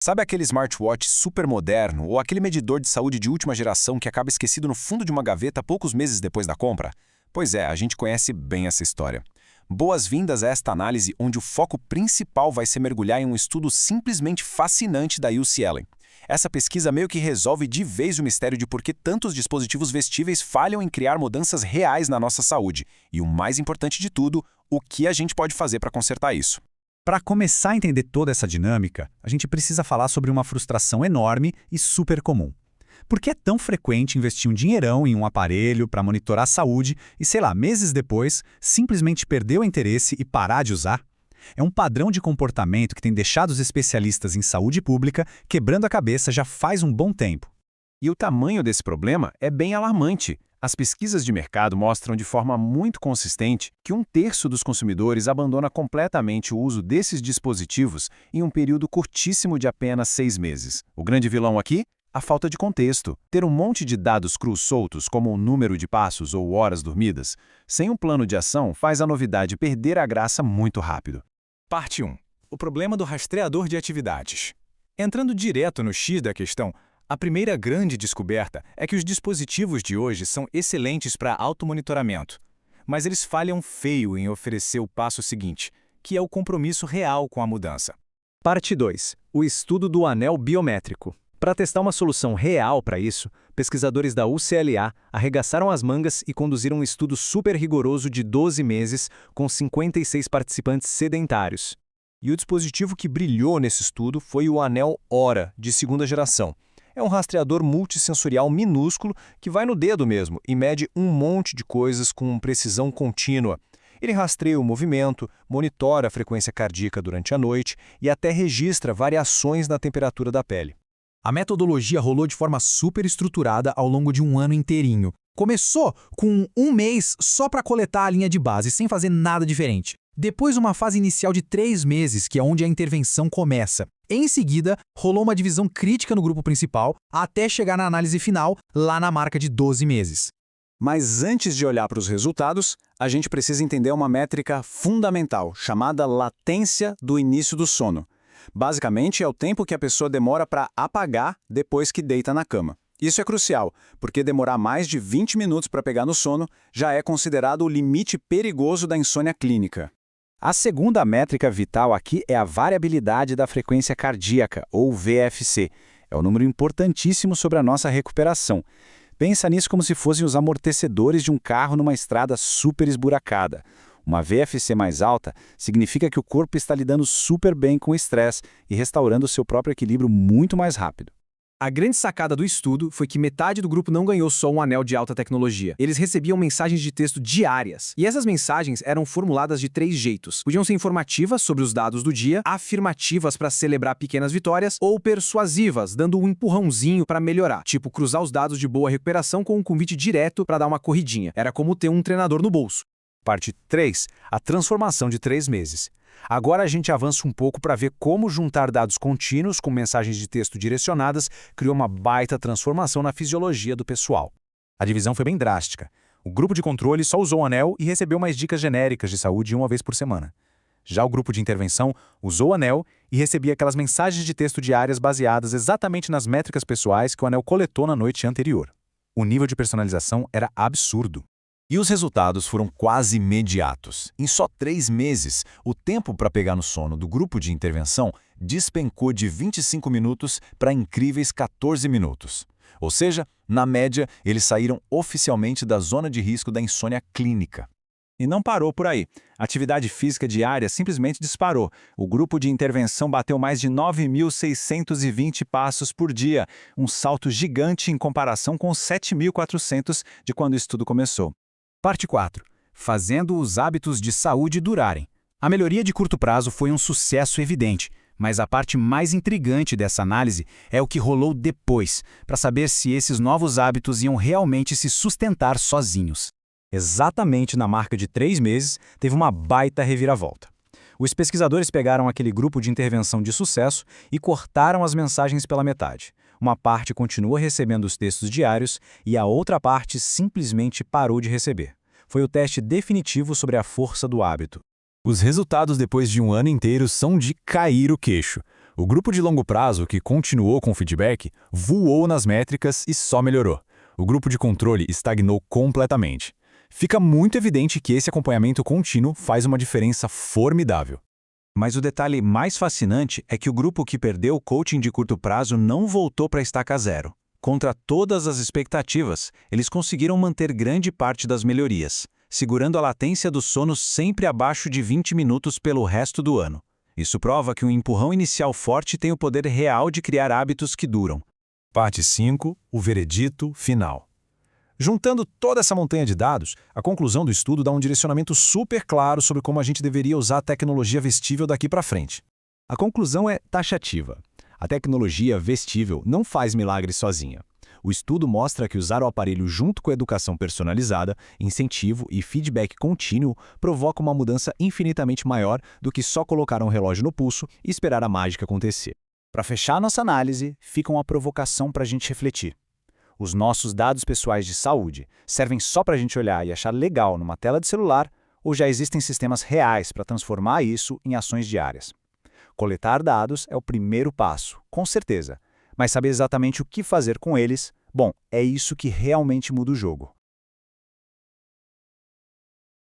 Sabe aquele smartwatch super moderno ou aquele medidor de saúde de última geração que acaba esquecido no fundo de uma gaveta poucos meses depois da compra? Pois é, a gente conhece bem essa história. Boas-vindas a esta análise onde o foco principal vai ser mergulhar em um estudo simplesmente fascinante da UCLA. Essa pesquisa meio que resolve de vez o mistério de por que tantos dispositivos vestíveis falham em criar mudanças reais na nossa saúde. E o mais importante de tudo, o que a gente pode fazer para consertar isso. Para começar a entender toda essa dinâmica, a gente precisa falar sobre uma frustração enorme e super comum. Por que é tão frequente investir um dinheirão em um aparelho para monitorar a saúde e, sei lá, meses depois, simplesmente perder o interesse e parar de usar? É um padrão de comportamento que tem deixado os especialistas em saúde pública quebrando a cabeça já faz um bom tempo. E o tamanho desse problema é bem alarmante. As pesquisas de mercado mostram de forma muito consistente que 1/3 dos consumidores abandona completamente o uso desses dispositivos em um período curtíssimo de apenas 6 meses. O grande vilão aqui? A falta de contexto. Ter um monte de dados crus soltos, como o número de passos ou horas dormidas, sem um plano de ação faz a novidade perder a graça muito rápido. Parte 1. O problema do rastreador de atividades. Entrando direto no X da questão, a primeira grande descoberta é que os dispositivos de hoje são excelentes para automonitoramento, mas eles falham feio em oferecer o passo seguinte, que é o compromisso real com a mudança. Parte 2. O estudo do anel biométrico. Para testar uma solução real para isso, pesquisadores da UCLA arregaçaram as mangas e conduziram um estudo super rigoroso de 12 meses com 56 participantes sedentários. E o dispositivo que brilhou nesse estudo foi o anel Oura, de segunda geração. É um rastreador multissensorial minúsculo que vai no dedo mesmo e mede um monte de coisas com precisão contínua. Ele rastreia o movimento, monitora a frequência cardíaca durante a noite e até registra variações na temperatura da pele. A metodologia rolou de forma super estruturada ao longo de um ano inteirinho. Começou com um mês só para coletar a linha de base, sem fazer nada diferente. Depois uma fase inicial de 3 meses, que é onde a intervenção começa. Em seguida, rolou uma divisão crítica no grupo principal, até chegar na análise final, lá na marca de 12 meses. Mas antes de olhar para os resultados, a gente precisa entender uma métrica fundamental, chamada latência do início do sono. Basicamente, é o tempo que a pessoa demora para apagar depois que deita na cama. Isso é crucial, porque demorar mais de 20 minutos para pegar no sono já é considerado o limite perigoso da insônia clínica. A segunda métrica vital aqui é a variabilidade da frequência cardíaca, ou VFC. É um número importantíssimo sobre a nossa recuperação. Pensa nisso como se fossem os amortecedores de um carro numa estrada super esburacada. Uma VFC mais alta significa que o corpo está lidando super bem com o estresse e restaurando o seu próprio equilíbrio muito mais rápido. A grande sacada do estudo foi que metade do grupo não ganhou só um anel de alta tecnologia. Eles recebiam mensagens de texto diárias. E essas mensagens eram formuladas de 3 jeitos. Podiam ser informativas sobre os dados do dia, afirmativas para celebrar pequenas vitórias, ou persuasivas, dando um empurrãozinho para melhorar. Tipo, cruzar os dados de boa recuperação com um convite direto para dar uma corridinha. Era como ter um treinador no bolso. Parte 3. A transformação de 3 meses. Agora a gente avança um pouco para ver como juntar dados contínuos com mensagens de texto direcionadas criou uma baita transformação na fisiologia do pessoal. A divisão foi bem drástica. O grupo de controle só usou o anel e recebeu mais dicas genéricas de saúde uma vez por semana. Já o grupo de intervenção usou o anel e recebia aquelas mensagens de texto diárias baseadas exatamente nas métricas pessoais que o anel coletou na noite anterior. O nível de personalização era absurdo. E os resultados foram quase imediatos. Em só 3 meses, o tempo para pegar no sono do grupo de intervenção despencou de 25 minutos para incríveis 14 minutos. Ou seja, na média, eles saíram oficialmente da zona de risco da insônia clínica. E não parou por aí. A atividade física diária simplesmente disparou. O grupo de intervenção bateu mais de 9.620 passos por dia, um salto gigante em comparação com os 7.400 de quando o estudo começou. Parte 4. Fazendo os hábitos de saúde durarem. A melhoria de curto prazo foi um sucesso evidente, mas a parte mais intrigante dessa análise é o que rolou depois, para saber se esses novos hábitos iam realmente se sustentar sozinhos. Exatamente na marca de 3 meses, teve uma baita reviravolta. Os pesquisadores pegaram aquele grupo de intervenção de sucesso e cortaram as mensagens pela metade. Uma parte continua recebendo os textos diários e a outra parte simplesmente parou de receber. Foi o teste definitivo sobre a força do hábito. Os resultados depois de um ano inteiro são de cair o queixo. O grupo de longo prazo, que continuou com o feedback, voou nas métricas e só melhorou. O grupo de controle estagnou completamente. Fica muito evidente que esse acompanhamento contínuo faz uma diferença formidável. Mas o detalhe mais fascinante é que o grupo que perdeu o coaching de curto prazo não voltou para a estaca zero. Contra todas as expectativas, eles conseguiram manter grande parte das melhorias, segurando a latência do sono sempre abaixo de 20 minutos pelo resto do ano. Isso prova que um empurrão inicial forte tem o poder real de criar hábitos que duram. Parte 5. O veredito final. Juntando toda essa montanha de dados, a conclusão do estudo dá um direcionamento super claro sobre como a gente deveria usar a tecnologia vestível daqui para frente. A conclusão é taxativa. A tecnologia vestível não faz milagres sozinha. O estudo mostra que usar o aparelho junto com a educação personalizada, incentivo e feedback contínuo provoca uma mudança infinitamente maior do que só colocar um relógio no pulso e esperar a mágica acontecer. Para fechar nossa análise, fica uma provocação para a gente refletir. Os nossos dados pessoais de saúde servem só para a gente olhar e achar legal numa tela de celular ou já existem sistemas reais para transformar isso em ações diárias? Coletar dados é o primeiro passo, com certeza, mas saber exatamente o que fazer com eles, bom, é isso que realmente muda o jogo.